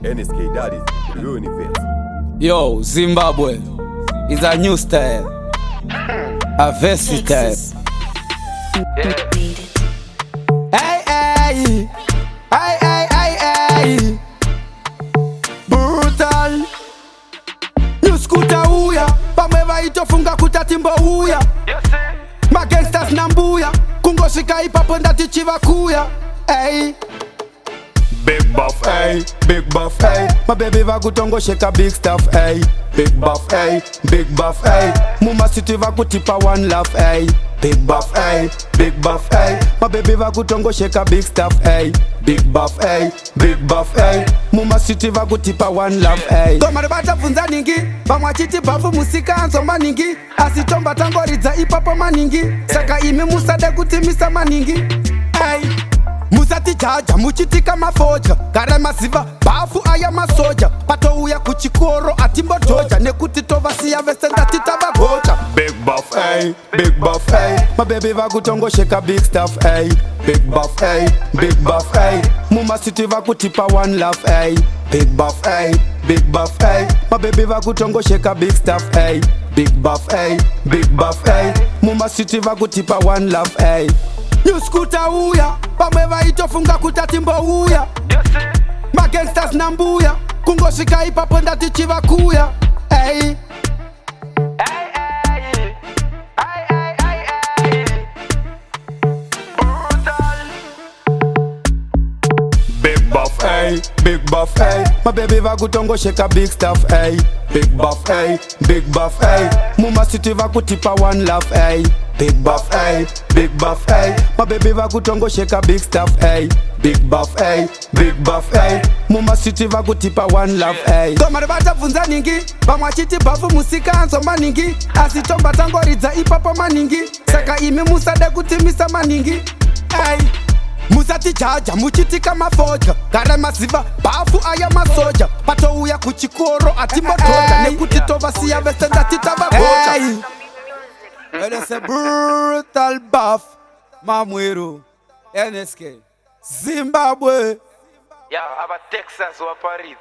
NSK daddy, the universe. Yo, Zimbabwe is a new style, a versatile. Hey, hey, hey, hey, hey, hey. Brutal. New scooter uya, pameva itofunga kutatimbo uya. Ma gangsters nambuya, kungoshika ipapo ndati chiva kuya. Hey. Big buff, ay, big buff, ay. My baby va kutongo shake big stuff, ay. Big buff, ay, big buff, ay. Muma city va kutipa one love, ay. Big buff, ay, big buff, ay. My baby va kutongo shake big stuff, ay. Big buff, ay, big buff, ay. Muma city va kutipa one love, ay. Goma rebata funza ningi, bamwachiti bafu musika anzo maningi. Asitomba tangoridza ipapo maningi. Saka imi musade kutimisa maningi. Ay. Musati jaja muchitika mafoja kare masiva bafu aya masoja pato uya kuchikoro atimbo doja nekuti tova siya veste ndati tava goja. Big buff, ay, big buff, ay. My baby va kutongo shake big stuff, ay. Big buff, ay, big buff, ay. Muma city va kutipa one love, ay. Big buff, ay, big buff, ay. My baby va kutongo shake big stuff, ay. Big buff, ay, big buff, ay. Muma city va kutipa one love, ay. New scooter uya, pameva itofunga kutatimbo uya. Ma gangsters nambuya, kungoshika ipapo ndati chiva kuya. Hey. Big buff, ay, big buff, ay. My baby va kutongo shake big stuff, ay. Big buff, ay, big buff, ay. Muma city va kutipa one love, ay. Big buff, ay, big buff, ay. My baby va kutongo shake big stuff, ay. Big buff, ay, big buff, ay. Muma city va kutipa one love, ay. Goma rebata funza ningi, bamwachiti bafu musika anzo maningi. Asitomba tangoridza ipapo maningi. Saka imi musade kutimisa maningi. Ay. Musati jaja muchitika mafoja kare masiva bafu aya masoja pato uya kuchikoro atimbo doja nekuti tova siya veste ndati tava goja. It is a brutal buff, Mamwero, NSK, Zimbabwe. Yeah, I'm a Texas or Paris.